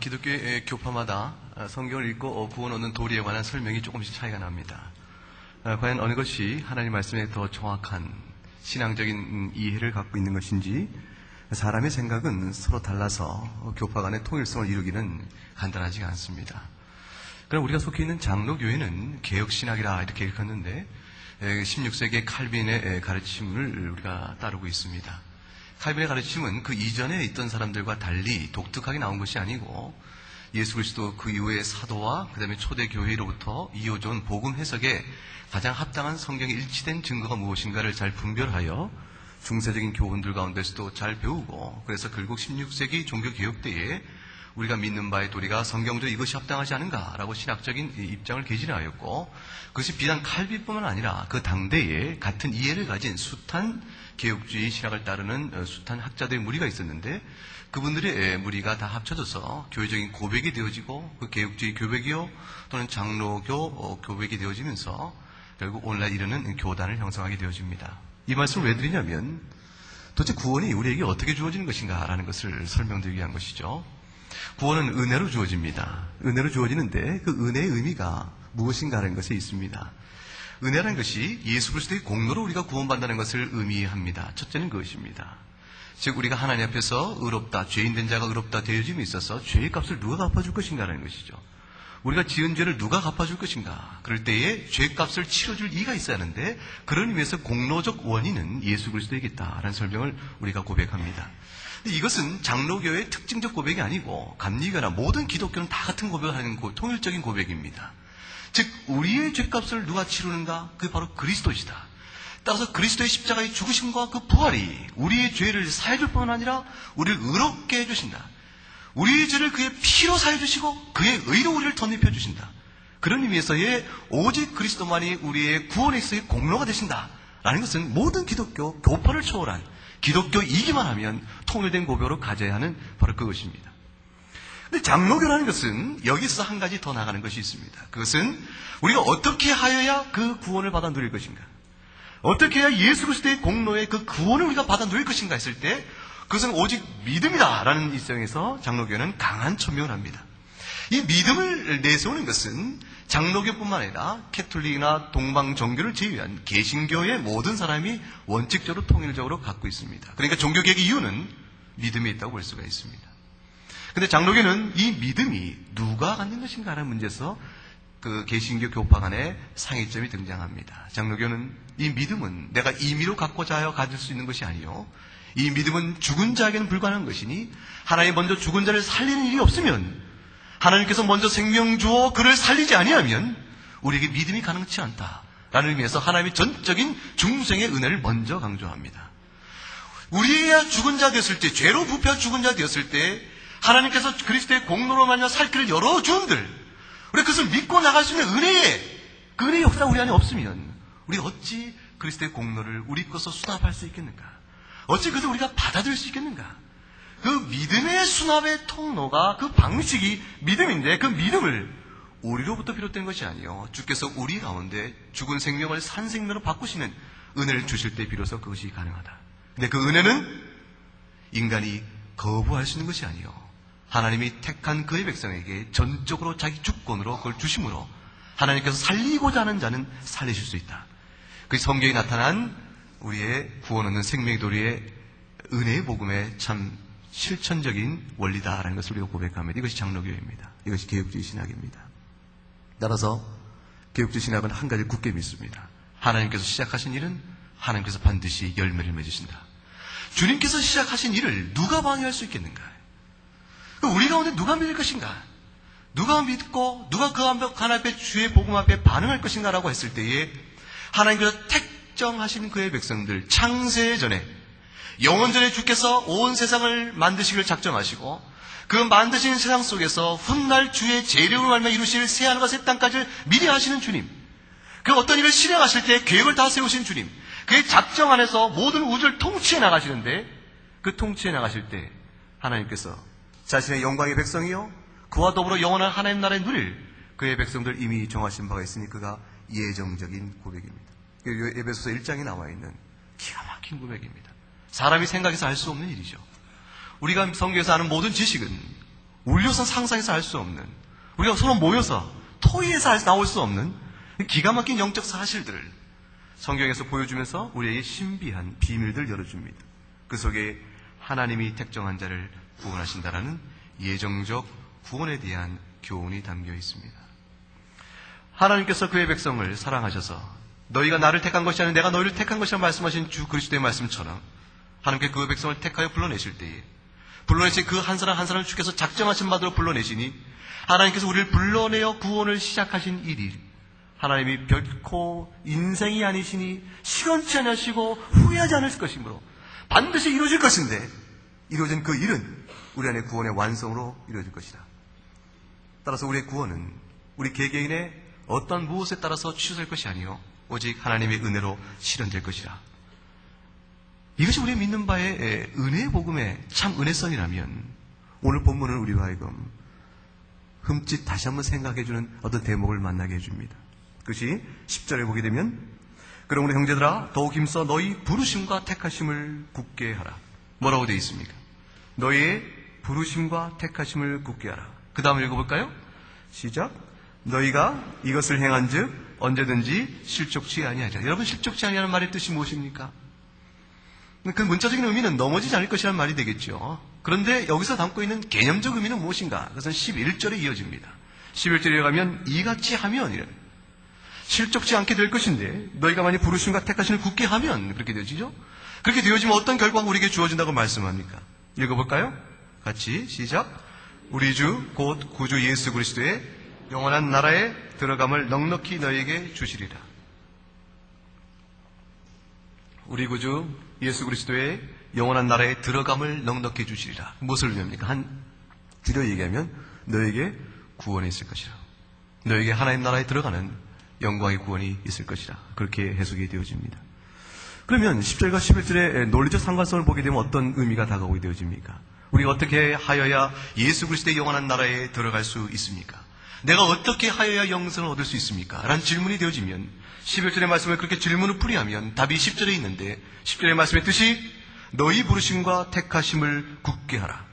기독교의 교파마다 성경을 읽고 구원 얻는 도리에 관한 설명이 조금씩 차이가 납니다. 과연 어느 것이 하나님 말씀에 더 정확한 신앙적인 이해를 갖고 있는 것인지, 사람의 생각은 서로 달라서 교파 간의 통일성을 이루기는 간단하지가 않습니다. 그럼 우리가 속해 있는 장로교회는 개혁신학이라 이렇게 읽었는데 16세기의 칼빈의 가르침을 우리가 따르고 있습니다. 칼빈의 가르침은 그 이전에 있던 사람들과 달리 독특하게 나온 것이 아니고 예수 그리스도 그 이후의 사도와 그 다음에 초대 교회로부터 이어져온 복음 해석에 가장 합당한 성경에 일치된 증거가 무엇인가를 잘 분별하여 중세적인 교훈들 가운데서도 잘 배우고, 그래서 결국 16세기 종교개혁 때에 우리가 믿는 바의 도리가 성경적으로 이것이 합당하지 않은가라고 신학적인 입장을 개진하였고, 그것이 비단 칼빈뿐만 아니라 그 당대에 같은 이해를 가진 숱한 개혁주의 신학을 따르는 숱한 학자들의 무리가 있었는데, 그분들의 무리가 다 합쳐져서 교회적인 고백이 되어지고, 그 개혁주의 교백이요 또는 장로교 교백이 되어지면서 결국 오늘날 이르는 교단을 형성하게 되어집니다. 이 말씀을 왜 드리냐면, 도대체 구원이 우리에게 어떻게 주어지는 것인가라는 것을 설명드리기 위한 것이죠. 구원은 은혜로 주어집니다. 은혜로 주어지는데 그 은혜의 의미가 무엇인가라는 것에 있습니다. 은혜라는 것이 예수 그리스도의 공로로 우리가 구원받는다는 것을 의미합니다. 첫째는 그것입니다. 즉 우리가 하나님 앞에서 의롭다, 죄인된 자가 의롭다 되어짐에 있어서 죄의 값을 누가 갚아줄 것인가라는 것이죠. 우리가 지은 죄를 누가 갚아줄 것인가. 그럴 때에 죄의 값을 치러줄 이가 있어야 하는데, 그런 의미에서 공로적 원인은 예수 그리스도이겠다라는 설명을 우리가 고백합니다. 근데 이것은 장로교의 특징적 고백이 아니고 감리교나 모든 기독교는 다 같은 고백을 하는 통일적인 고백입니다. 즉 우리의 죄값을 누가 치르는가? 그게 바로 그리스도시다. 따라서 그리스도의 십자가의 죽으심과 그 부활이 우리의 죄를 사해줄 뿐만 아니라 우리를 의롭게 해주신다. 우리의 죄를 그의 피로 사해주시고 그의 의로 우리를 덧입혀 주신다. 그런 의미에서의 오직 그리스도만이 우리의 구원에 있어의 공로가 되신다라는 것은 모든 기독교 교파를 초월한 기독교이기만 하면 통일된 고백으로 가져야 하는 바로 그것입니다. 근데 장로교라는 것은 여기서 한 가지 더 나가는 것이 있습니다. 그것은 우리가 어떻게 하여야 그 구원을 받아 누릴 것인가, 어떻게 해야 예수 그리스도의 공로의 그 구원을 우리가 받아 누릴 것인가 했을 때, 그것은 오직 믿음이다라는 입장에서 장로교는 강한 천명을 합니다. 이 믿음을 내세우는 것은 장로교뿐만 아니라 캐톨릭이나 동방 종교를 제외한 개신교의 모든 사람이 원칙적으로 통일적으로 갖고 있습니다. 그러니까 종교개혁의 이유는 믿음에 있다고 볼 수가 있습니다. 그런데 장로교는 이 믿음이 누가 갖는 것인가라는 문제에서 그 개신교 교파 간의 상이점이 등장합니다. 장로교는 이 믿음은 내가 임의로 갖고자 하여 가질 수 있는 것이 아니요, 이 믿음은 죽은 자에게는 불가능한 것이니 하나님이 먼저 죽은 자를 살리는 일이 없으면, 하나님께서 먼저 생명 주어 그를 살리지 아니하면 우리에게 믿음이 가능치 않다라는 의미에서 하나님의 전적인 중생의 은혜를 먼저 강조합니다. 우리가 죽은 자 되었을 때, 죄로 부패한 죽은 자 되었을 때 하나님께서 그리스도의 공로로 말미암아 살 길을 열어주는들, 우리가 그것을 믿고 나갈 수 있는 그 은혜의 역사가 우리 안에 없으면 우리가 어찌 그리스도의 공로를 우리 것으로 수납할 수 있겠는가? 어찌 그것을 우리가 받아들일 수 있겠는가? 그 믿음의 수납의 통로가, 그 방식이 믿음인데, 그 믿음을 우리로부터 비롯된 것이 아니요, 주께서 우리 가운데 죽은 생명을 산 생명으로 바꾸시는 은혜를 주실 때 비로소 그것이 가능하다. 근데 그 은혜는 인간이 거부할 수 있는 것이 아니요, 하나님이 택한 그의 백성에게 전적으로 자기 주권으로 그걸 주심으로 하나님께서 살리고자 하는 자는 살리실 수 있다. 그 성경에 나타난 우리의 구원 얻는 생명의 도리의 은혜의 복음의 참 실천적인 원리다라는 것을 우리가 고백합니다. 이것이 장로교입니다. 이것이 개혁주의 신학입니다. 따라서 개혁주의 신학은 한 가지 굳게 믿습니다. 하나님께서 시작하신 일은 하나님께서 반드시 열매를 맺으신다. 주님께서 시작하신 일을 누가 방해할 수 있겠는가? 우리 가운데 누가 믿을 것인가? 누가 믿고 누가 그 하나님 앞에 주의 복음 앞에 반응할 것인가라고 했을 때에, 하나님께서 택정하신 그의 백성들, 창세 전에 영원전에 주께서 온 세상을 만드시기를 작정하시고 그 만드신 세상 속에서 훗날 주의 재림으로 말미암아 이루실 새하늘과 새 땅까지 미리 하시는 주님, 그 어떤 일을 실행하실 때 계획을 다 세우신 주님, 그의 작정 안에서 모든 우주를 통치해 나가시는데, 그 통치해 나가실 때 하나님께서 자신의 영광의 백성이요 그와 더불어 영원한 하나님 나라에 누릴 그의 백성들 이미 정하신 바가 있으니 그가 예정적인 고백입니다. 에베소서 1장에 나와 있는 기가 막힌 고백입니다. 사람이 생각해서 할 수 없는 일이죠. 우리가 성경에서 아는 모든 지식은 울려서 상상해서 할 수 없는, 우리가 서로 모여서 토의해서 나올 수 없는 기가 막힌 영적 사실들을 성경에서 보여주면서 우리에게 신비한 비밀들 열어줍니다. 그 속에 하나님이 택정한 자를 구원하신다라는 예정적 구원에 대한 교훈이 담겨 있습니다. 하나님께서 그의 백성을 사랑하셔서 너희가 나를 택한 것이 아니라 내가 너희를 택한 것이라 말씀하신 주 그리스도의 말씀처럼 하나님께 그 백성을 택하여 불러내실 때에 불러내신 그 한 사람 한 사람을 주께서 작정하신 바대로 불러내시니 하나님께서 우리를 불러내어 구원을 시작하신 일이 하나님이 결코 인생이 아니시니 시건치 않으시고 후회하지 않을 것이므로 반드시 이루어질 것인데 이루어진 그 일은 우리 안에 구원의 완성으로 이루어질 것이다. 따라서 우리의 구원은 우리 개개인의 어떤 무엇에 따라서 취소될 것이 아니요 오직 하나님의 은혜로 실현될 것이라. 이것이 우리가 믿는 바의 은혜의 복음의 참 은혜성이라면 오늘 본문은 우리와 하여금 흠칫 다시 한번 생각해주는 어떤 대목을 만나게 해줍니다. 그것이 10절에 보게 되면 그럼 우리 형제들아 더욱 힘써 너희 부르심과 택하심을 굳게 하라. 뭐라고 되어 있습니까? 너희의 부르심과 택하심을 굳게 하라. 그 다음을 읽어볼까요? 시작. 너희가 이것을 행한즉 언제든지 실족치 아니하리라. 여러분 실족치 아니하는 말의 뜻이 무엇입니까? 그 문자적인 의미는 넘어지지 않을 것이라는 말이 되겠죠. 그런데 여기서 담고 있는 개념적 의미는 무엇인가? 그것은 11절에 이어집니다. 11절에 가면 이같이 하면 이래. 실족치 않게 될 것인데 너희가 만약 부르심과 택하심을 굳게 하면 그렇게 되어지죠. 그렇게 되어지면 어떤 결과가 우리에게 주어진다고 말씀합니까? 읽어볼까요? 같이 시작. 우리 주 곧 구주 예수 그리스도의 영원한 나라에 들어감을 넉넉히 너희에게 주시리라. 우리 구주 예수 그리스도의 영원한 나라에 들어감을 넉넉히 주시리라. 무엇을 의미합니까? 한 줄여 얘기하면 너에게 구원이 있을 것이라. 너에게 하나님 나라에 들어가는 영광의 구원이 있을 것이라. 그렇게 해석이 되어집니다. 그러면 10절과 11절의 논리적 상관성을 보게 되면 어떤 의미가 다가오게 되어집니까? 우리가 어떻게 하여야 예수 그리스도의 영원한 나라에 들어갈 수 있습니까? 내가 어떻게 하여야 영생을 얻을 수 있습니까? 라는 질문이 되어지면 11절의 말씀을 그렇게 질문을 풀이하면 답이 10절에 있는데 10절의 말씀의 뜻이 너희 부르심과 택하심을 굳게 하라.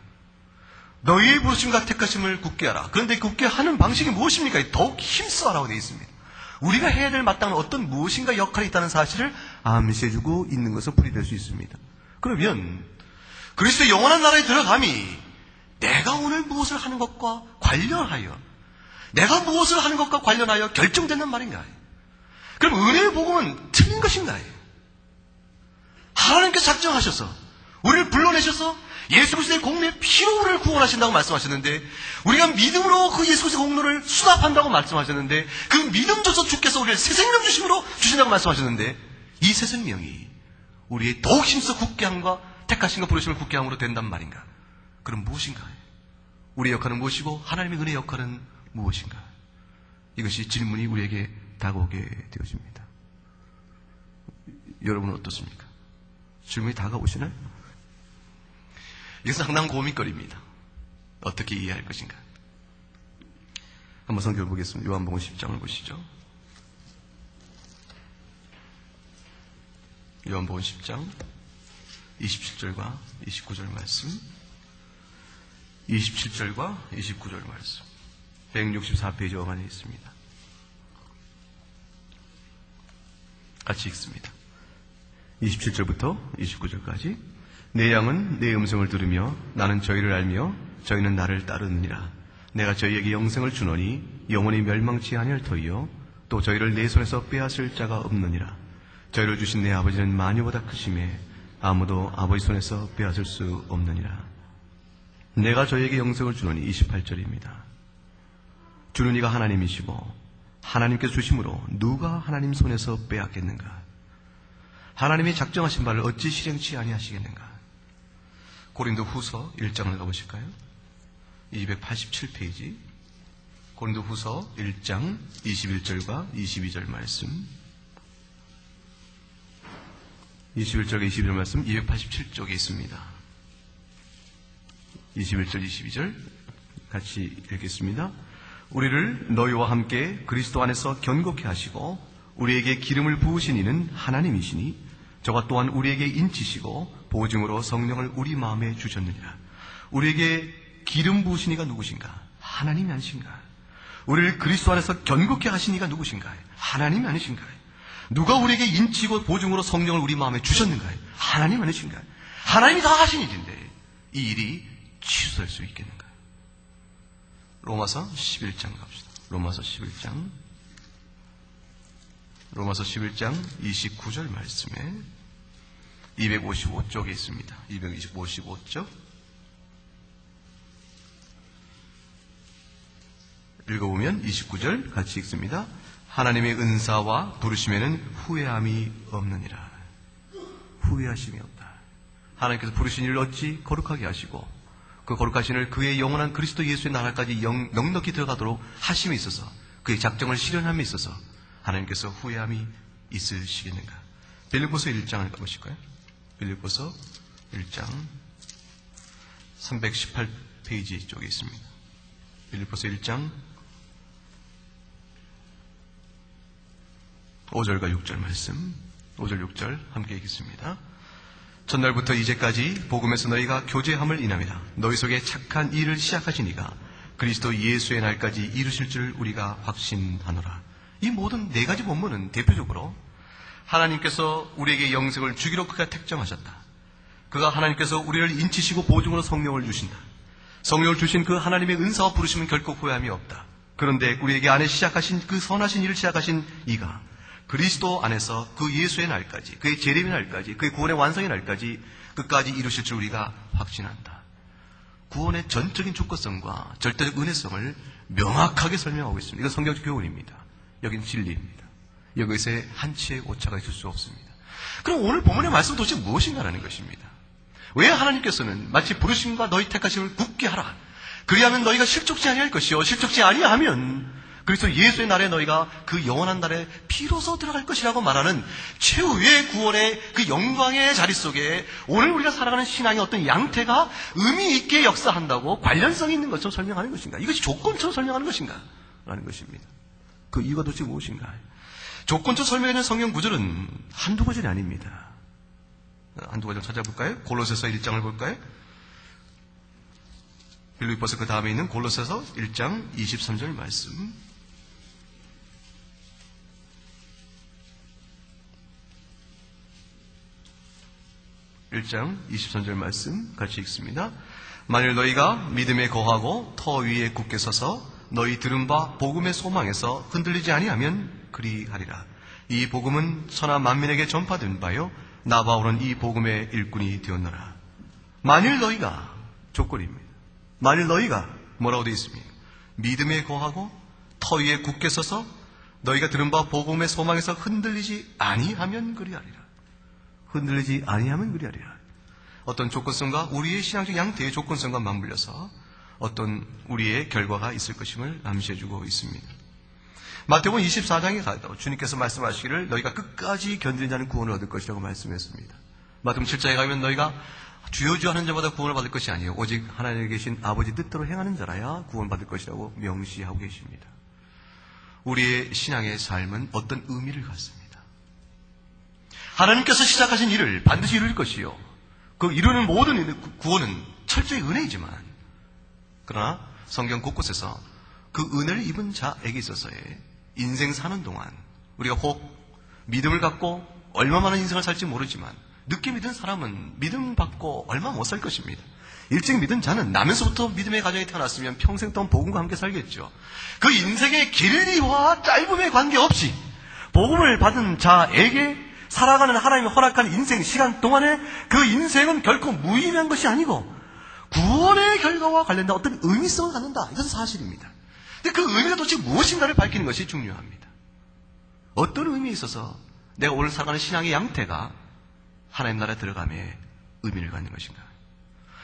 너희의 부르심과 택하심을 굳게 하라. 그런데 굳게 하는 방식이 무엇입니까? 더욱 힘써 하라고 되어 있습니다. 우리가 해야 될 마땅한 어떤 무엇인가 역할이 있다는 사실을 암시해주고 있는 것으로 풀이될 수 있습니다. 그러면 그리스도의 영원한 나라에 들어감이 내가 오늘 무엇을 하는 것과 관련하여 내가 무엇을 하는 것과 관련하여 결정되는 말인가요? 그럼 은혜의 복음은 틀린 것인가요? 하나님께서 작정하셔서 우리를 불러내셔서 예수 그리스도의 공로의 피로 우리를 구원하신다고 말씀하셨는데 우리가 믿음으로 그 예수 그리스도의 공로를 수납한다고 말씀하셨는데 그 믿음조차 주께서 우리를 새 생명 주심으로 주신다고 말씀하셨는데 이 새 생명이 우리의 더욱 힘써 굳게 함과 택하심과 부르심을 굳게 함으로 된단 말인가? 그럼 무엇인가요? 우리의 역할은 무엇이고 하나님의 은혜의 역할은 무엇인가? 이것이 질문이 우리에게 다가오게 되어집니다. 여러분은 어떻습니까? 질문이 다가오시나요? 이것은 상당한 고민거리입니다. 어떻게 이해할 것인가? 한번 성경을 보겠습니다. 요한복음 10장을 보시죠. 요한복음 10장 27절과 29절 말씀 27절과 29절 말씀 164페이지 어간에 있습니다. 같이 읽습니다. 27절부터 29절까지 내 양은 내 음성을 들으며 나는 저희를 알며 저희는 나를 따르느니라. 내가 저희에게 영생을 주노니 영원히 멸망치 아니할 터이요 또 저희를 내 손에서 빼앗을 자가 없느니라. 저희를 주신 내 아버지는 만유보다 크심에 아무도 아버지 손에서 빼앗을 수 없느니라. 내가 저희에게 영생을 주노니 28절입니다. 주는 이가 하나님이시고 하나님께서 주심으로 누가 하나님 손에서 빼앗겠는가? 하나님이 작정하신 바를 어찌 실행치 아니하시겠는가? 고린도 후서 1장을 가보실까요? 287페이지 고린도 후서 1장 21절과 22절 말씀 21절과 22절 말씀 287쪽에 있습니다. 21절 22절 같이 읽겠습니다. 우리를 너희와 함께 그리스도 안에서 견고케 하시고 우리에게 기름을 부으신 이는 하나님이시니 저가 또한 우리에게 인치시고 보증으로 성령을 우리 마음에 주셨느니라. 우리에게 기름 부으신 이가 누구신가? 하나님이 아니신가? 우리를 그리스도 안에서 견고케 하신 이가 누구신가? 하나님이 아니신가? 누가 우리에게 인치고 보증으로 성령을 우리 마음에 주셨는가? 하나님 아니신가? 하나님이 다 하신 일인데 이 일이 취소될 수 있겠는가? 로마서 11장 갑시다. 로마서 11장 29절 말씀에 255쪽에 있습니다. 255쪽 읽어보면 29절 같이 읽습니다. 하나님의 은사와 부르심에는 후회함이 없느니라. 후회하심이 없다. 하나님께서 부르신 일을 어찌 거룩하게 하시고 그 거룩하신 일을 그의 영원한 그리스도 예수의 나라까지 넉넉히 들어가도록 하심에 있어서 그의 작정을 실현함에 있어서 하나님께서 후회함이 있으시겠는가? 빌립보서 1장을 가보실까요? 빌립보서 1장 318페이지 쪽에 있습니다. 빌립보서 1장 5절과 6절 말씀, 5절 6절 함께 읽겠습니다. 첫날부터 이제까지 복음에서 너희가 교제함을 인함이라. 너희 속에 착한 일을 시작하신 이가 그리스도 예수의 날까지 이루실 줄 우리가 확신하노라. 이 모든 네 가지 본문은 대표적으로 하나님께서 우리에게 영생을 주기로 그가 택정하셨다. 그가 하나님께서 우리를 인치시고 보증으로 성령을 주신다. 성령을 주신 그 하나님의 은사와 부르심은 결코 후회함이 없다. 그런데 우리에게 안에 시작하신 그 선하신 일을 시작하신 이가 그리스도 안에서 그 예수의 날까지, 그의 재림의 날까지, 그의 구원의 완성의 날까지 끝까지 이루실 줄 우리가 확신한다. 구원의 전적인 조건성과 절대적 은혜성을 명확하게 설명하고 있습니다. 이건 성경적 교훈입니다. 여긴 진리입니다. 여기서의 한치의 오차가 있을 수 없습니다. 그럼 오늘 본문의 말씀은 도대체 무엇인가라는 것입니다. 왜 하나님께서는 마치 부르심과 너희 택하심을 굳게 하라. 그리하면 너희가 실족지 아니할 것이요 실족지 아니하면 그리스도 예수의 날에 너희가 그 영원한 날에 비로소 들어갈 것이라고 말하는 최후의 구원의 그 영광의 자리 속에 오늘 우리가 살아가는 신앙의 어떤 양태가 의미 있게 역사한다고 관련성이 있는 것처럼 설명하는 것인가? 이것이 조건처럼 설명하는 것인가? 라는 것입니다. 그 이유가 도대체 무엇인가? 조건처럼 설명하는 성경 구절은 한두 구절이 아닙니다. 한두 구절 찾아볼까요? 골로새서 1장을 볼까요? 빌립보서 그 다음에 있는 골로새서 1장 23절 말씀. 1장 23절 말씀 같이 읽습니다. 만일 너희가 믿음에 거하고 터 위에 굳게 서서 너희 들은 바 복음의 소망에서 흔들리지 아니하면 그리하리라. 이 복음은 천하 만민에게 전파된 바요 나 바울은 이 복음의 일꾼이 되었노라. 만일 너희가 조건입니다. 만일 너희가 뭐라고 되어 있습니까? 믿음에 거하고 터 위에 굳게 서서 너희가 들은 바 복음의 소망에서 흔들리지 아니하면 그리하리라. 흔들리지 아니하면 그리하리라. 어떤 조건성과 우리의 신앙적 양태의 조건성과 맞물려서 어떤 우리의 결과가 있을 것임을 암시해주고 있습니다. 마태복음 24장에 가도 주님께서 말씀하시기를 너희가 끝까지 견디는 자는 구원을 얻을 것이라고 말씀했습니다. 마태복음 7장에 가면 너희가 주여 주여 하는 자마다 구원을 받을 것이 아니에요. 오직 하나님에 계신 아버지 뜻대로 행하는 자라야 구원받을 것이라고 명시하고 계십니다. 우리의 신앙의 삶은 어떤 의미를 갖습니다. 하나님께서 시작하신 일을 반드시 이룰 것이요. 그 이루는 모든 구원은 철저히 은혜이지만 그러나 성경 곳곳에서 그 은혜를 입은 자에게 있어서의 인생 사는 동안 우리가 혹 믿음을 갖고 얼마 많은 인생을 살지 모르지만 늦게 믿은 사람은 믿음 받고 얼마 못 살 것입니다. 일찍 믿은 자는 나면서부터 믿음의 가정에 태어났으면 평생 동안 복음과 함께 살겠죠. 그 인생의 길이와 짧음에 관계없이 복음을 받은 자에게 살아가는 하나님이 허락한 인생 시간 동안에 그 인생은 결코 무의미한 것이 아니고 구원의 결과와 관련된 어떤 의미성을 갖는다. 이것은 사실입니다. 근데 그 의미가 도대체 무엇인가를 밝히는 것이 중요합니다. 어떤 의미에 있어서 내가 오늘 살아가는 신앙의 양태가 하나님 나라에 들어감에 의미를 갖는 것인가.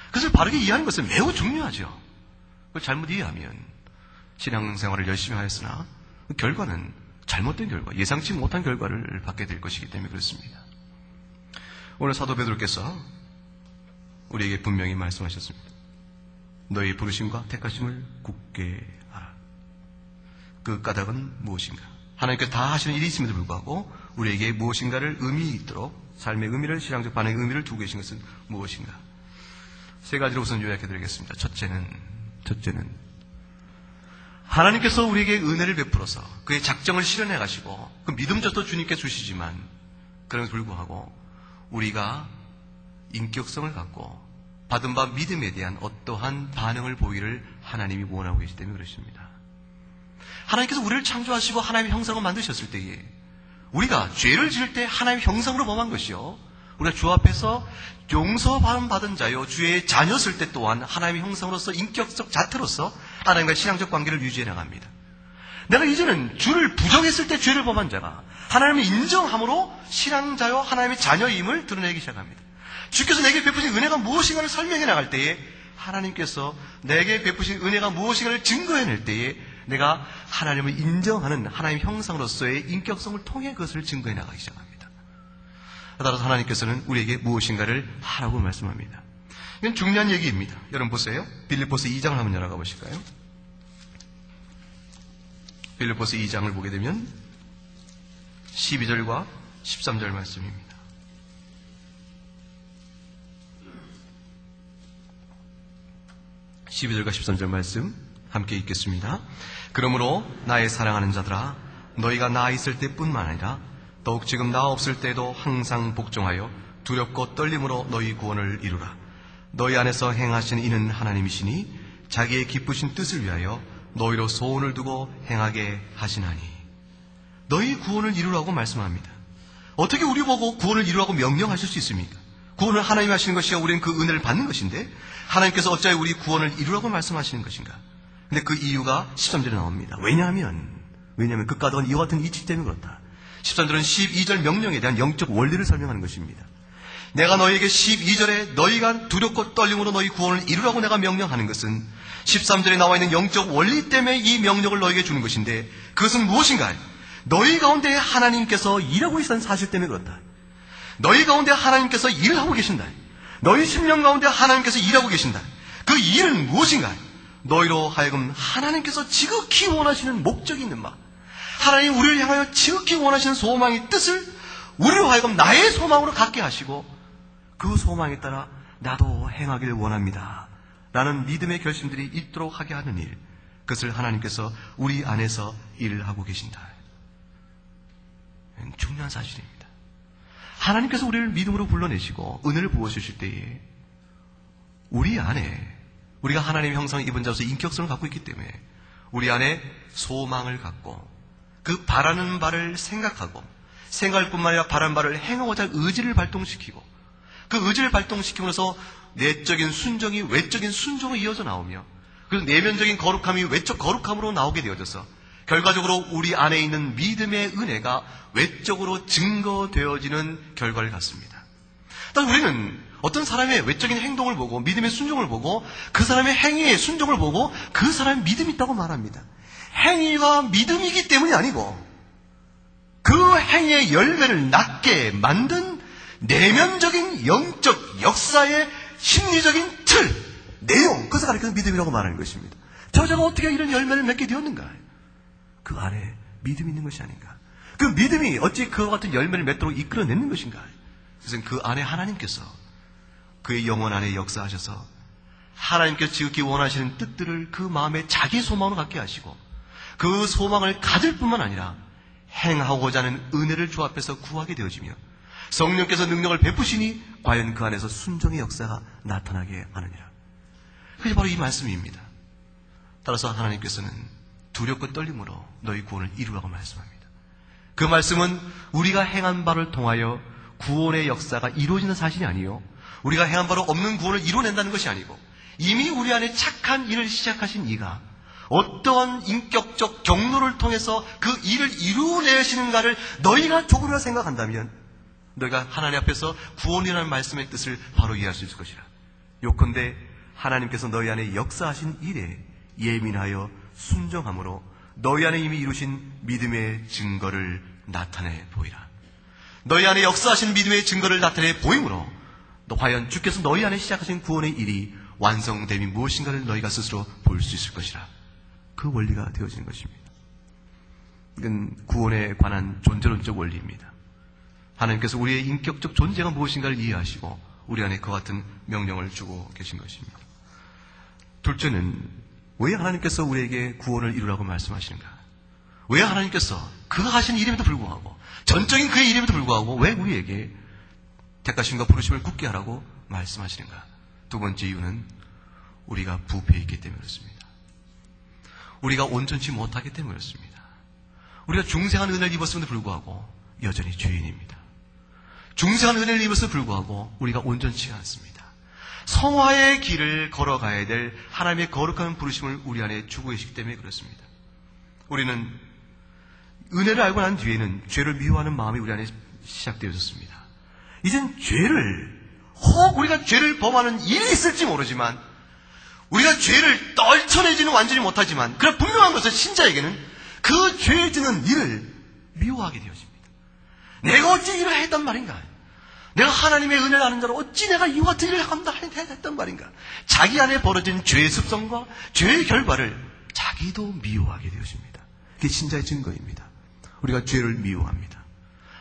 그것을 바르게 이해하는 것은 매우 중요하죠. 그걸 잘못 이해하면 신앙생활을 열심히 하였으나 그 결과는 잘못된 결과, 예상치 못한 결과를 받게 될 것이기 때문에 그렇습니다. 오늘 사도 베드로께서 우리에게 분명히 말씀하셨습니다. 너희 부르심과 택하심을 굳게 하라. 그 까닭은 무엇인가? 하나님께서 다 하시는 일이 있음에도 불구하고 우리에게 무엇인가를 의미 있도록 삶의 의미를, 신앙적 반응의 의미를 두고 계신 것은 무엇인가? 세 가지로 우선 요약해드리겠습니다. 첫째는 첫째는 하나님께서 우리에게 은혜를 베풀어서 그의 작정을 실현해 가시고 그 믿음조차도 주님께 주시지만 그럼에도 불구하고 우리가 인격성을 갖고 받은 바 믿음에 대한 어떠한 반응을 보이기를 하나님이 원하고 계시기 때문에 그렇습니다. 하나님께서 우리를 창조하시고 하나님의 형상으로 만드셨을 때에 우리가 죄를 지을 때 하나님의 형상으로 범한 것이요, 우리가 주 앞에서 용서받은 자요 주의 자녀였을 때 또한 하나님의 형상으로서 인격적 자태로서 하나님과 신앙적 관계를 유지해 나갑니다. 내가 이제는 주를 부정했을 때 죄를 범한 자가 하나님을 인정함으로 신앙자요 하나님의 자녀임을 드러내기 시작합니다. 주께서 내게 베푸신 은혜가 무엇인가를 설명해 나갈 때에 하나님께서 내게 베푸신 은혜가 무엇인가를 증거해낼 때에 내가 하나님을 인정하는 하나님의 형상으로서의 인격성을 통해 그것을 증거해 나가기 시작합니다. 따라서 하나님께서는 우리에게 무엇인가를 하라고 말씀합니다. 이건 중요한 얘기입니다. 여러분 보세요. 빌립보서 2장을 한번 열어가 보실까요? 빌립보서 2장을 보게 되면 12절과 13절 말씀입니다. 12절과 13절 말씀 함께 읽겠습니다. 그러므로 나의 사랑하는 자들아, 너희가 나 있을 때뿐만 아니라 더욱 지금 나 없을 때에도 항상 복종하여 두렵고 떨림으로 너희 구원을 이루라. 너희 안에서 행하시는 이는 하나님이시니 자기의 기쁘신 뜻을 위하여 너희로 소원을 두고 행하게 하시나니. 너희 구원을 이루라고 말씀합니다. 어떻게 우리 보고 구원을 이루라고 명령하실 수 있습니까? 구원을 하나님이 하시는 것이야 우리는 그 은혜를 받는 것인데 하나님께서 어찌하여 우리 구원을 이루라고 말씀하시는 것인가? 근데 그 이유가 13절에 나옵니다. 왜냐하면 극가덕은 이와 같은 이치 때문에 그렇다. 13절은 12절 명령에 대한 영적 원리를 설명하는 것입니다. 내가 너희에게 12절에 너희가 두렵고 떨림으로 너희 구원을 이루라고 내가 명령하는 것은 13절에 나와 있는 영적 원리 때문에 이 명령을 너희에게 주는 것인데 그것은 무엇인가? 너희 가운데 하나님께서 일하고 계시다는 사실 때문에 그렇다. 너희 가운데 하나님께서 일을 하고 계신다. 너희 심령 가운데 하나님께서 일하고 계신다. 그 일은 무엇인가? 너희로 하여금 하나님께서 지극히 원하시는 목적이 있는 바, 하나님 우리를 향하여 지극히 원하시는 소망의 뜻을 우리로 하여금 나의 소망으로 갖게 하시고 그 소망에 따라 나도 행하기를 원합니다 라는 믿음의 결심들이 있도록 하게 하는 일, 그것을 하나님께서 우리 안에서 일을 하고 계신다. 중요한 사실입니다. 하나님께서 우리를 믿음으로 불러내시고 은혜를 부어주실 때에 우리 안에, 우리가 하나님의 형상을 입은 자로서 인격성을 갖고 있기 때문에 우리 안에 소망을 갖고 그 바라는 바를 생각하고 생각할 뿐만 아니라 바라는 바를 행하고자 할 의지를 발동시키고 그 의지를 발동시키면서 내적인 순종이 외적인 순종으로 이어져 나오며 그래서 내면적인 거룩함이 외적 거룩함으로 나오게 되어져서 결과적으로 우리 안에 있는 믿음의 은혜가 외적으로 증거되어지는 결과를 갖습니다. 따라서 우리는 어떤 사람의 외적인 행동을 보고 믿음의 순종을 보고 그 사람의 행위의 순종을 보고 그 사람의 믿음이 있다고 말합니다. 행위가 믿음이기 때문이 아니고 그 행위의 열매를 낳게 만든 내면적인 영적 역사의 심리적인 틀, 내용, 그것을 가리켜서 믿음이라고 말하는 것입니다. 저자가 어떻게 이런 열매를 맺게 되었는가? 그 안에 믿음이 있는 것이 아닌가? 그 믿음이 어찌 그와 같은 열매를 맺도록 이끌어내는 것인가? 그것은 그 안에 하나님께서 그의 영혼 안에 역사하셔서 하나님께서 지극히 원하시는 뜻들을 그 마음에 자기 소망으로 갖게 하시고 그 소망을 가질 뿐만 아니라 행하고자 하는 은혜를 주 앞에서 구하게 되어지며 성령께서 능력을 베푸시니 과연 그 안에서 순종의 역사가 나타나게 하느니라. 그게 바로 이 말씀입니다. 따라서 하나님께서는 두렵고 떨림으로 너희 구원을 이루라고 말씀합니다. 그 말씀은 우리가 행한 바를 통하여 구원의 역사가 이루어지는 사실이 아니요, 우리가 행한 바로 없는 구원을 이루어낸다는 것이 아니고 이미 우리 안에 착한 일을 시작하신 이가 어떠한 인격적 경로를 통해서 그 일을 이루어내시는가를 너희가 조금이라도 생각한다면 너희가 하나님 앞에서 구원이라는 말씀의 뜻을 바로 이해할 수 있을 것이라. 요컨대 하나님께서 너희 안에 역사하신 일에 예민하여 순종함으로 너희 안에 이미 이루신 믿음의 증거를 나타내 보이라. 너희 안에 역사하신 믿음의 증거를 나타내 보임으로 과연 주께서 너희 안에 시작하신 구원의 일이 완성됨이 무엇인가를 너희가 스스로 볼 수 있을 것이라. 그 원리가 되어지는 것입니다. 이건 구원에 관한 존재론적 원리입니다. 하나님께서 우리의 인격적 존재가 무엇인가를 이해하시고 우리 안에 그와 같은 명령을 주고 계신 것입니다. 둘째는 왜 하나님께서 우리에게 구원을 이루라고 말씀하시는가? 왜 하나님께서 그가 하신 일임에도 불구하고, 전적인 그의 일임에도 불구하고 왜 우리에게 택하심과 부르심을 굳게 하라고 말씀하시는가? 두 번째 이유는 우리가 부패해 있기 때문에 그렇습니다. 우리가 온전치 못하기 때문에 그렇습니다. 우리가 중생한 은혜를 입었음에도 불구하고 여전히 죄인입니다. 중생한 은혜를 입었음에도 불구하고 우리가 온전치가 않습니다. 성화의 길을 걸어가야 될 하나님의 거룩한 부르심을 우리 안에 주고 계시기 때문에 그렇습니다. 우리는 은혜를 알고 난 뒤에는 죄를 미워하는 마음이 우리 안에 시작되어졌습니다. 이젠 혹 우리가 죄를 범하는 일이 있을지 모르지만, 우리가 죄를 떨쳐내지는 완전히 못하지만, 그러나 분명한 것은 신자에게는 그 죄 짓는 일을 미워하게 되어집니다. 내가 어찌 일을 했단 말인가? 내가 하나님의 은혜를 아는 자로 어찌 내가 이와 같은 일을 한다 했단 말인가? 자기 안에 벌어진 죄의 습성과 죄의 결과를 자기도 미워하게 되어집니다. 그게 신자의 증거입니다. 우리가 죄를 미워합니다.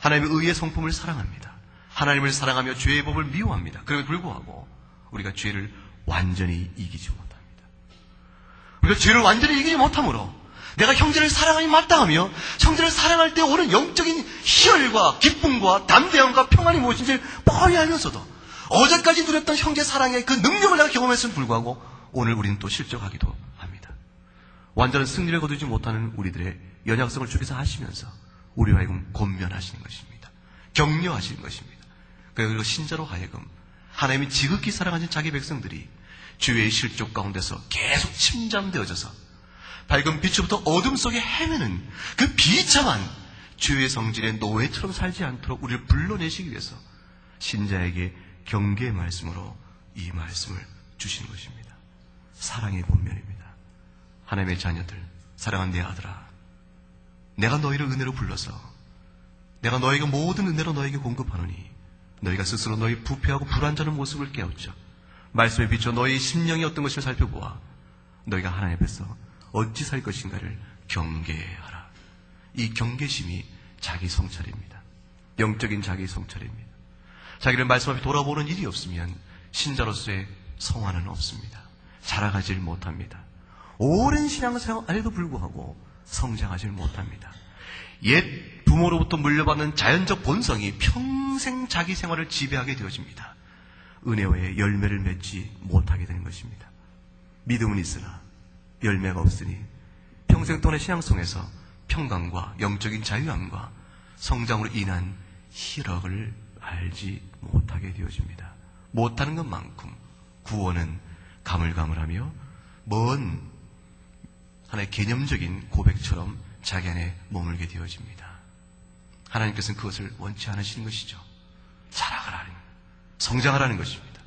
하나님의 의의 성품을 사랑합니다. 하나님을 사랑하며 죄의 법을 미워합니다. 그럼에도 불구하고 우리가 죄를 완전히 이기지 못합니다. 우리가 죄를 완전히 이기지 못하므로 내가 형제를 사랑하니 마땅하며 형제를 사랑할 때 오는 영적인 희열과 기쁨과 담대함과 평안이 무엇인지 뻔히 알면서도 어제까지 누렸던 형제 사랑의 그 능력을 내가 경험했음에도 불구하고 오늘 우리는 또 실족하기도 합니다. 완전한 승리를 거두지 못하는 우리들의 연약성을 주께서 하시면서 우리와 하여금 권면하시는 것입니다. 격려하시는 것입니다. 그리고 신자로 하여금 하나님이 지극히 사랑하신 자기 백성들이 죄의 실족 가운데서 계속 침잠되어져서 밝은 빛으로부터 어둠 속에 헤매는 그 비참한 죄의 성질의 노예처럼 살지 않도록 우리를 불러내시기 위해서 신자에게 경계의 말씀으로 이 말씀을 주시는 것입니다. 사랑의 본면입니다. 하나님의 자녀들, 사랑한 내 아들아, 내가 너희를 은혜로 불러서 내가 너희에게 모든 은혜로 너희에게 공급하노니 너희가 스스로 너희 부패하고 불완전한 모습을 깨우쳐 말씀에 비춰 너희 심령이 어떤 것을 살펴보아 너희가 하나님 앞에서 어찌 살 것인가를 경계하라. 이 경계심이 자기 성찰입니다. 영적인 자기 성찰입니다. 자기를 말씀 앞에 돌아보는 일이 없으면 신자로서의 성화는 없습니다. 자라가질 못합니다. 오랜 신앙생활 안에도 불구하고 성장하지 못합니다. 옛 부모로부터 물려받는 자연적 본성이 평생 자기 생활을 지배하게 되어집니다. 은혜와의 열매를 맺지 못하게 되는 것입니다. 믿음은 있으나 열매가 없으니 평생 동안의 신앙성에서 평강과 영적인 자유함과 성장으로 인한 희락을 알지 못하게 되어집니다. 못하는 것만큼 구원은 가물가물하며 먼 하나의 개념적인 고백처럼 자기 안에 머물게 되어집니다. 하나님께서는 그것을 원치 않으시는 것이죠. 자라가라는, 성장하라는 것입니다.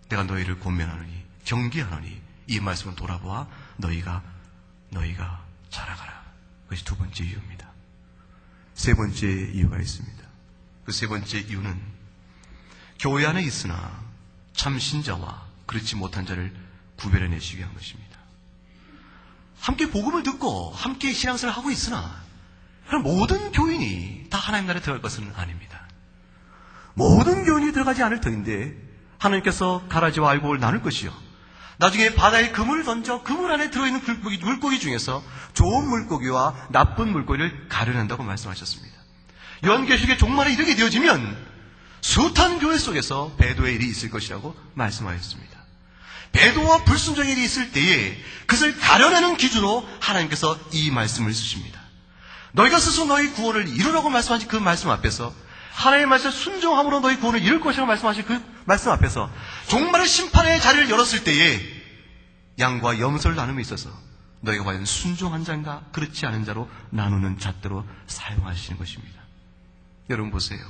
내가 너희를 권면하노니 경계하노니 이 말씀을 돌아보아 너희가 자라가라. 그것이 두 번째 이유입니다. 세 번째 이유가 있습니다. 그 세 번째 이유는 교회 안에 있으나 참 신자와 그렇지 못한 자를 구별해내시기 위한 것입니다. 함께 복음을 듣고 함께 신앙생활을 하고 있으나 그럼 모든 교인이 다 하나님 나라에 들어갈 것은 아닙니다. 모든 교인이 들어가지 않을 터인데 하나님께서 가라지와 알곡을 나눌 것이요, 나중에 바다에 그물을 던져 그물 안에 들어있는 물고기 중에서 좋은 물고기와 나쁜 물고기를 가려낸다고 말씀하셨습니다. 요한계시록의 종말에 이르게 되어지면 숱한 교회 속에서 배도의 일이 있을 것이라고 말씀하셨습니다. 배도와 불순종의 일이 있을 때에 그것을 가려내는 기준으로 하나님께서 이 말씀을 쓰십니다. 너희가 스스로 너희 구원을 이루라고 말씀하신 그 말씀 앞에서, 하나님의 말씀에 순종함으로 너희 구원을 이룰 것이라고 말씀하신 그 말씀 앞에서 종말의 심판의 자리를 열었을 때에 양과 염소를 나눔에 있어서 너희가 과연 순종한 자인가 그렇지 않은 자로 나누는 잣대로 사용하시는 것입니다. 여러분 보세요.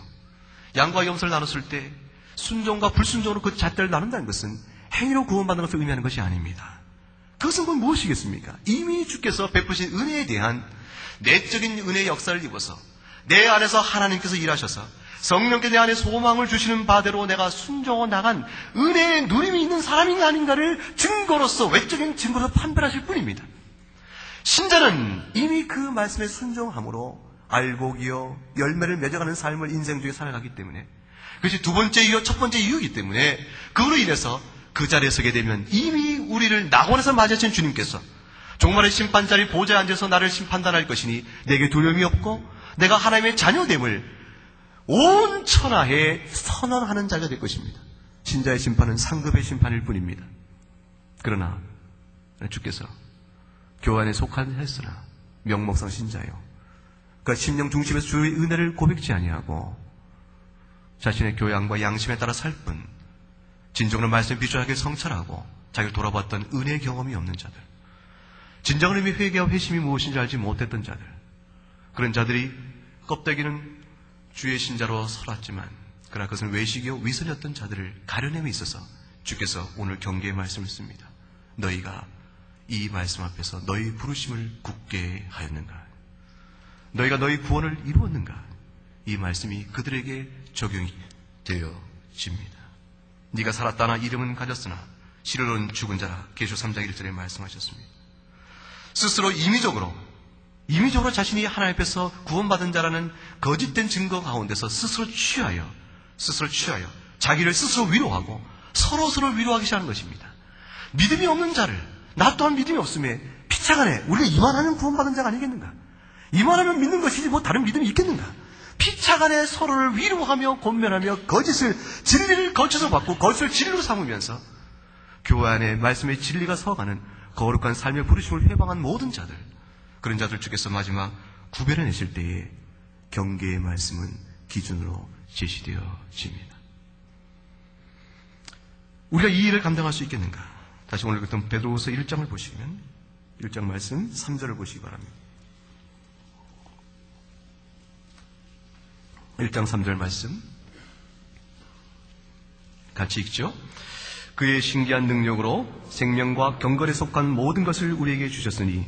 양과 염소를 나눴을 때 순종과 불순종으로 그 잣대를 나눈다는 것은 행위로 구원받는 것을 의미하는 것이 아닙니다. 그것은 곧 무엇이겠습니까? 이미 주께서 베푸신 은혜에 대한 내적인 은혜의 역사를 입어서 내 안에서 하나님께서 일하셔서 성령께 내 안에 소망을 주시는 바대로 내가 순종하고 나간 은혜의 누림이 있는 사람인가 아닌가를 증거로서, 외적인 증거로서 판별하실 뿐입니다. 신자는 이미 그 말씀에 순종함으로 알곡이요 열매를 맺어가는 삶을 인생 중에 살아가기 때문에, 그것이 두 번째 이유, 첫 번째 이유이기 때문에 그로 인해서 그 자리에 서게 되면 이미 우리를 낙원에서 맞이하신 주님께서 종말의 심판자리 보좌에 앉아서 나를 심판단할 것이니 내게 두려움이 없고 내가 하나님의 자녀됨을 온 천하에 선언하는 자가 될 것입니다. 신자의 심판은 상급의 심판일 뿐입니다. 그러나 주께서 교회 안에 속한 했으나 명목상 신자요, 그 심령 중심에서 주의 은혜를 고백지 아니하고 자신의 교양과 양심에 따라 살 뿐 진정으로 말씀에 비추하게 성찰하고 자기를 돌아봤던 은혜의 경험이 없는 자들, 진정한 의미 회개와 회심이 무엇인지 알지 못했던 자들, 그런 자들이 껍데기는 주의 신자로 설았지만 그러나 그것은 외식이요 위선이었던 자들을 가려냄에 있어서 주께서 오늘 경계의 말씀을 씁니다. 너희가 이 말씀 앞에서 너희 부르심을 굳게 하였는가? 너희가 너희 구원을 이루었는가? 이 말씀이 그들에게 적용이 되어집니다. 네가 살았다나 이름은 가졌으나 실로는 죽은 자라. 계시록 3장 1절에 말씀하셨습니다. 스스로 임의적으로 자신이 하나님 앞에서 구원받은 자라는 거짓된 증거 가운데서 스스로 취하여 자기를 스스로 위로하고 서로서로 위로하기 시작하는 것입니다. 믿음이 없는 자를 나 또한 믿음이 없음에 피차간에 우리가 이만하면 구원받은 자가 아니겠는가? 이만하면 믿는 것이지 뭐 다른 믿음이 있겠는가? 피차간에 서로를 위로하며 권면하며 진리를 거쳐서 받고 거짓을 진리로 삼으면서 교회 안에 말씀의 진리가 서가는 거룩한 삶의 부르심을 회방한 모든 자들, 그런 자들 주께서 마지막 구별해내실 때에 경계의 말씀은 기준으로 제시되어집니다. 우리가 이 일을 감당할 수 있겠는가? 다시 오늘 읽었던 베드로후서 1장을 보시면 1장 말씀 3절을 보시기 바랍니다. 1장 3절 말씀 같이 읽죠. 그의 신기한 능력으로 생명과 경건에 속한 모든 것을 우리에게 주셨으니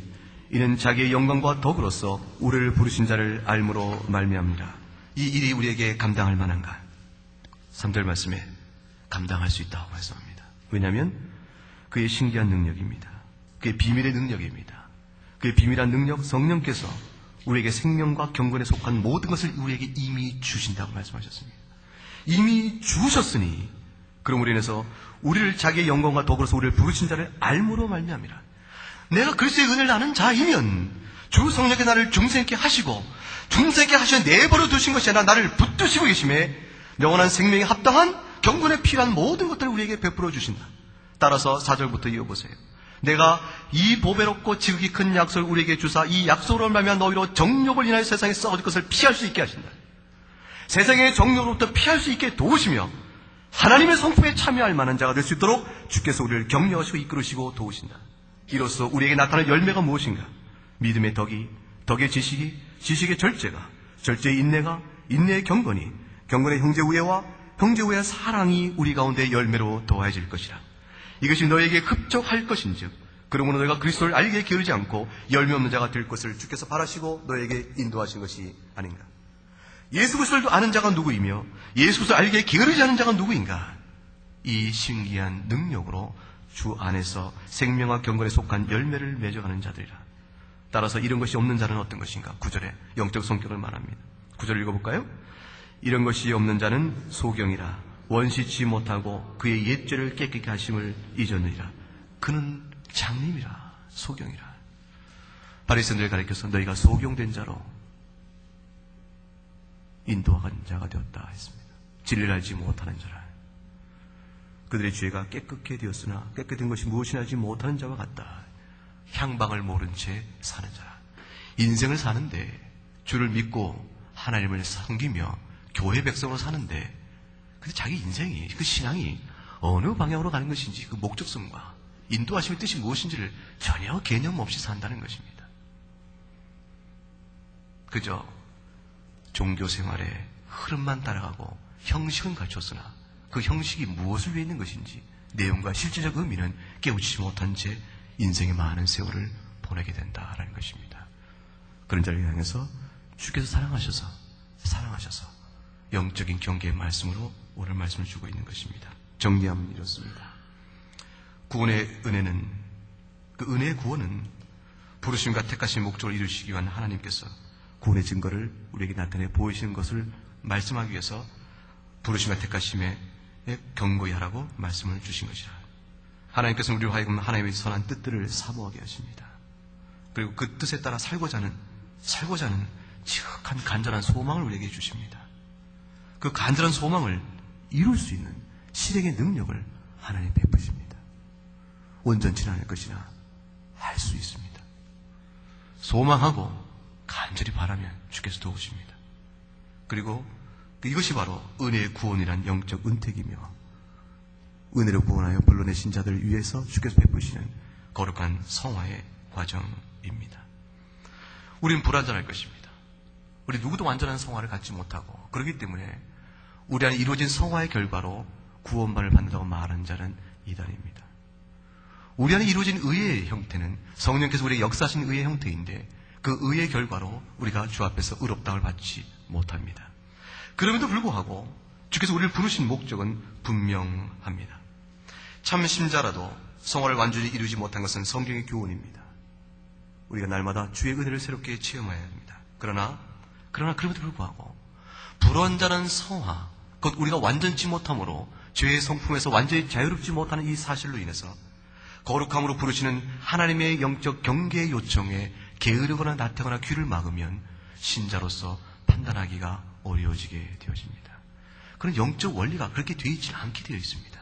이는 자기의 영광과 덕으로서 우리를 부르신 자를 알므로 말미암니라. 이 일이 우리에게 감당할 만한가? 3절 말씀에 감당할 수 있다고 말씀합니다. 왜냐하면 그의 신기한 능력입니다. 그의 비밀의 능력입니다. 그의 비밀한 능력, 성령께서 우리에게 생명과 경건에 속한 모든 것을 우리에게 이미 주신다고 말씀하셨습니다. 이미 주셨으니 그러므로 인해서 우리를 자기의 영광과 덕으로서 우리를 부르신 자를 알므로 말미암이라. 내가 그리스도의 은혜를 아는 자이면 주 성령께 나를 중생케 하시고 중생케 하셔 내버려 두신 것이 아니라 나를 붙드시고 계심에 영원한 생명에 합당한 경건에 필요한 모든 것들을 우리에게 베풀어 주신다. 따라서 4절부터 이어보세요. 내가 이 보배롭고 지극히 큰 약속을 우리에게 주사 이 약속으로 말미암아 너희로 정욕을 인하여 세상에 썩어질 것을 피할 수 있게 하신다. 세상의 정욕으로부터 피할 수 있게 도우시며 하나님의 성품에 참여할 만한 자가 될 수 있도록 주께서 우리를 격려하시고 이끌으시고 도우신다. 이로써 우리에게 나타날 열매가 무엇인가? 믿음의 덕이, 덕의 지식이, 지식의 절제가, 절제의 인내가, 인내의 경건이, 경건의 형제 우애와 형제 우애의 사랑이 우리 가운데 열매로 더해질 것이라. 이것이 너에게 흡족할 것인즉 그러므로 너희가 그리스도를 알게 게으르지 않고 열매 없는 자가 될 것을 주께서 바라시고 너에게 인도하신 것이 아닌가. 예수 그리스도를 아는 자가 누구이며 예수 그리스도를 알게 게으르지 않은 자가 누구인가. 이 신기한 능력으로 주 안에서 생명과 경건에 속한 열매를 맺어가는 자들이라. 따라서 이런 것이 없는 자는 어떤 것인가? 9절에 영적 성격을 말합니다. 9절 읽어볼까요? 이런 것이 없는 자는 소경이라. 원시치 못하고 그의 옛죄를 깨끗게 하심을 잊었느니라. 그는 장님이라. 소경이라. 바리새인들을 가리켜서 너희가 소경된 자로 인도한 자가 되었다 했습니다. 진리를 알지 못하는 자라. 그들의 죄가 깨끗게 되었으나 깨끗한 것이 무엇이나 알지 못하는 자와 같다. 향방을 모른 채 사는 자라. 인생을 사는데 주를 믿고 하나님을 섬기며 교회 백성으로 사는데 근데 자기 인생이, 그 신앙이 어느 방향으로 가는 것인지 그 목적성과 인도하심의 뜻이 무엇인지를 전혀 개념 없이 산다는 것입니다. 그저 종교 생활의 흐름만 따라가고 형식은 갖췄으나 그 형식이 무엇을 위해 있는 것인지 내용과 실제적 의미는 깨우치지 못한 채 인생의 많은 세월을 보내게 된다라는 것입니다. 그런 자를 향해서 주께서 사랑하셔서 영적인 경계의 말씀으로 오늘 말씀을 주고 있는 것입니다. 정리하면 이렇습니다. 구원의 은혜는, 그 은혜의 구원은 부르심과 택하신 목적을 이루시기 위한 하나님께서 구원의 증거를 우리에게 나타내 보이시는 것을 말씀하기 위해서 부르심과 택하심에 경고히 하라고 말씀을 주신 것이라. 하나님께서는 우리로 하여금 하나님의 선한 뜻들을 사모하게 하십니다. 그리고 그 뜻에 따라 살고자 하는 지극한 간절한 소망을 우리에게 주십니다. 그 간절한 소망을 이룰 수 있는 실행의 능력을 하나님 베푸십니다. 온전치는 않을 것이나 할 수 있습니다. 소망하고 간절히 바라면 주께서 도우십니다. 그리고 이것이 바로 은혜의 구원이란 영적 은택이며 은혜로 구원하여 불러내신 자들을 위해서 주께서 베푸시는 거룩한 성화의 과정입니다. 우리는 불완전할 것입니다. 우리 누구도 완전한 성화를 갖지 못하고 그렇기 때문에 우리 안에 이루어진 성화의 결과로 구원만을 받는다고 말하는 자는 이단입니다. 우리 안에 이루어진 의의 형태는 성령께서 우리에게 역사하신 의의 형태인데 그 의의 결과로 우리가 주 앞에서 의롭다함을 받지 못합니다. 그럼에도 불구하고 주께서 우리를 부르신 목적은 분명합니다. 참 신자라도 성화를 완전히 이루지 못한 것은 성경의 교훈입니다. 우리가 날마다 주의 은혜를 새롭게 체험해야 합니다. 그러나 그럼에도 불구하고 불완전한 성화, 곧 우리가 완전치 못함으로 죄의 성품에서 완전히 자유롭지 못하는 이 사실로 인해서 거룩함으로 부르시는 하나님의 영적 경계의 요청에 게으르거나 나태거나 귀를 막으면 신자로서 판단하기가 어려워지게 되어집니다. 그런 영적 원리가 그렇게 되어 있지 않게 되어 있습니다.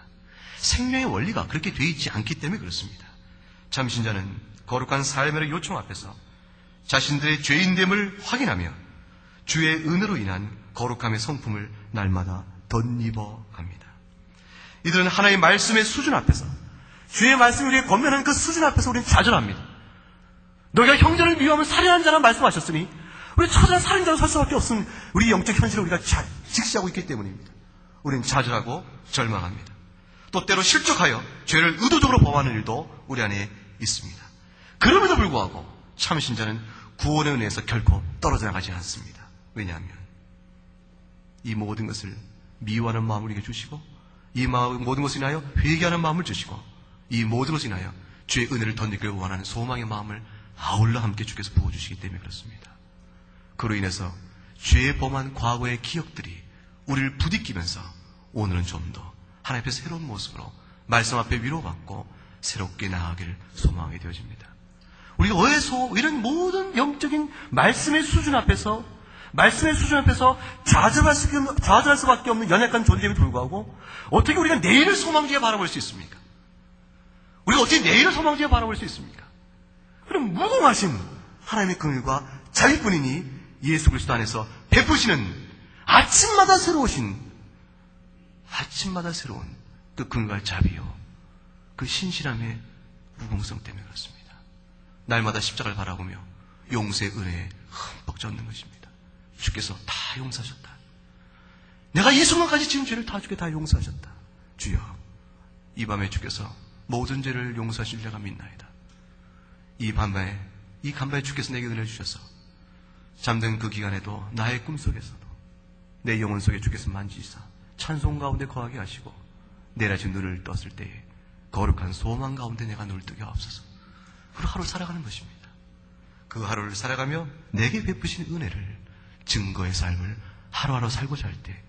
생명의 원리가 그렇게 되어 있지 않기 때문에 그렇습니다. 참 신자는 거룩한 삶의 요청 앞에서 자신들의 죄인됨을 확인하며 주의 은혜로 인한 거룩함의 성품을 날마다 덧입어 갑니다. 이들은 하나님의 말씀의 수준 앞에서 주의 말씀이 우리에게 권면하는 그 수준 앞에서 우리는 좌절합니다. 너희가 형제를 미워하면 살인하는 자라 말씀하셨으니 우리 처절한 살인자로 살 수밖에 없음. 우리 영적 현실을 우리가 직시하고 있기 때문입니다. 우리는 좌절하고 절망합니다. 또 때로 실족하여 죄를 의도적으로 범하는 일도 우리 안에 있습니다. 그럼에도 불구하고 참신자는 구원의 은혜에서 결코 떨어져 나가지 않습니다. 왜냐하면 이 모든 것을 미워하는 마음을 우리에게 주시고 이 모든 것을 인하여 회개하는 마음을 주시고 이 모든 것을 인하여 주의 은혜를 덧입기를 원하는 소망의 마음을 아울러 함께 주께서 부어주시기 때문에 그렇습니다. 그로 인해서 죄의 범한 과거의 기억들이 우리를 부딪히면서 오늘은 좀 더 하나님 앞에 새로운 모습으로 말씀 앞에 위로받고 새롭게 나아가기를 소망하게 되어집니다. 우리가 어디서 이런 모든 영적인 말씀의 수준 앞에서 좌절할 수밖에 없는 연약한 존재임에도 불구하고 어떻게 우리가 내일을 소망지게 바라볼 수 있습니까? 우리가 어떻게 내일을 소망지게 바라볼 수 있습니까? 그럼 무궁하신 하나님의 긍휼과 자비뿐이니 예수 그리스도 안에서 베푸시는 아침마다 새로운 그 긍휼과 자비요 그 신실함의 무공성 때문에 그렇습니다. 날마다 십자가를 바라보며 용서의 은혜에 흠뻑 젖는 것입니다. 주께서 다 용서하셨다. 내가 이 순간까지 지은 죄를 다 주께 다 용서하셨다. 주여, 이 밤에 주께서 모든 죄를 용서하실 자가 믿나이다. 이 간밤에 주께서 내게 은혜를 주셔서 잠든 그 기간에도 나의 꿈속에서도 내 영혼 속에 주께서 만지시사 찬송 가운데 거하게 하시고 내일 아침 눈을 떴을 때에 거룩한 소망 가운데 내가 눈을 뜨게 하옵소서. 그 하루 살아가는 것입니다. 그 하루를 살아가며 내게 베푸신 은혜를 증거의 삶을 하루하루 살고자 할 때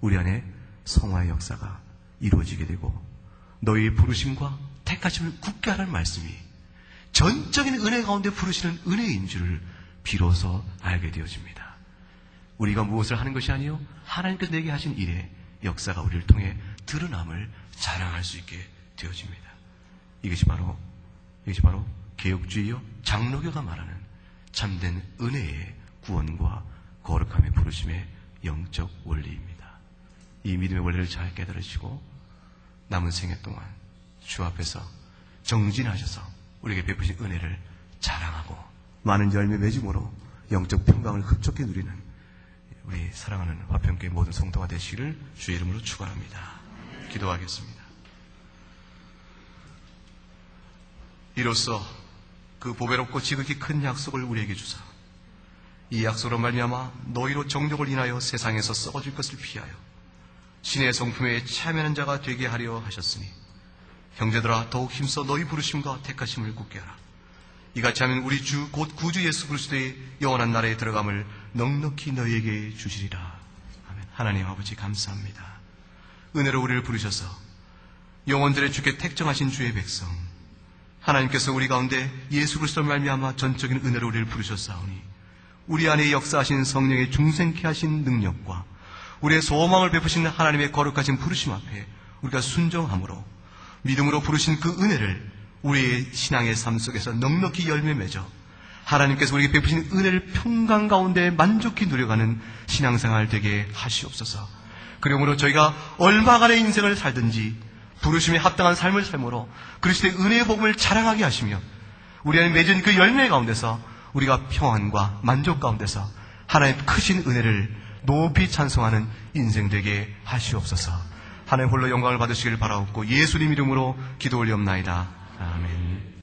우리 안에 성화의 역사가 이루어지게 되고 너희의 부르심과 택하심을 굳게 하라는 말씀이 전적인 은혜 가운데 부르시는 은혜인 줄을 비로소 알게 되어집니다. 우리가 무엇을 하는 것이 아니요 하나님께서 내게 하신 일의 역사가 우리를 통해 드러남을 자랑할 수 있게 되어집니다. 이것이 바로 개혁주의요 장로교가 말하는 참된 은혜의 구원과 거룩함의 부르심의 영적 원리입니다. 이 믿음의 원리를 잘 깨달으시고 남은 생애 동안 주 앞에서 정진하셔서 우리에게 베푸신 은혜를 자랑하고 많은 열매 맺음으로 영적 평강을 흡족히 누리는 우리 사랑하는 화평교회 모든 성도가 되시기를 주의 이름으로 축원합니다. 기도하겠습니다. 이로써 그 보배롭고 지극히 큰 약속을 우리에게 주사 이 약속으로 말미암아 너희로 정욕을 인하여 세상에서 썩어질 것을 피하여 신의 성품에 참여하는 자가 되게 하려 하셨으니 형제들아 더욱 힘써 너희 부르심과 택하심을 굳게 하라. 이같이 하면 우리 주 곧 구주 예수 그리스도의 영원한 나라에 들어감을 넉넉히 너희에게 주시리라. 아멘. 하나님 아버지 감사합니다. 은혜로 우리를 부르셔서 영원전에 주께 택정하신 주의 백성, 하나님께서 우리 가운데 예수 그리스도로 말미암아 전적인 은혜로 우리를 부르셨사오니 우리 안에 역사하신 성령의 중생케 하신 능력과 우리의 소망을 베푸신 하나님의 거룩하신 부르심 앞에 우리가 순종함으로 믿음으로 부르신 그 은혜를 우리의 신앙의 삶 속에서 넉넉히 열매 맺어 하나님께서 우리에게 베푸신 은혜를 평강 가운데 만족히 누려가는 신앙생활 되게 하시옵소서. 그러므로 저희가 얼마간의 인생을 살든지 부르심에 합당한 삶을 삶으로 그리스도의 은혜의 복음을 자랑하게 하시며 우리 안에 맺은 그 열매 가운데서 우리가 평안과 만족 가운데서 하나님의 크신 은혜를 높이 찬송하는 인생 되게 하시옵소서. 하나님 홀로 영광을 받으시길 바라옵고 예수님 이름으로 기도 올리옵나이다. 아멘.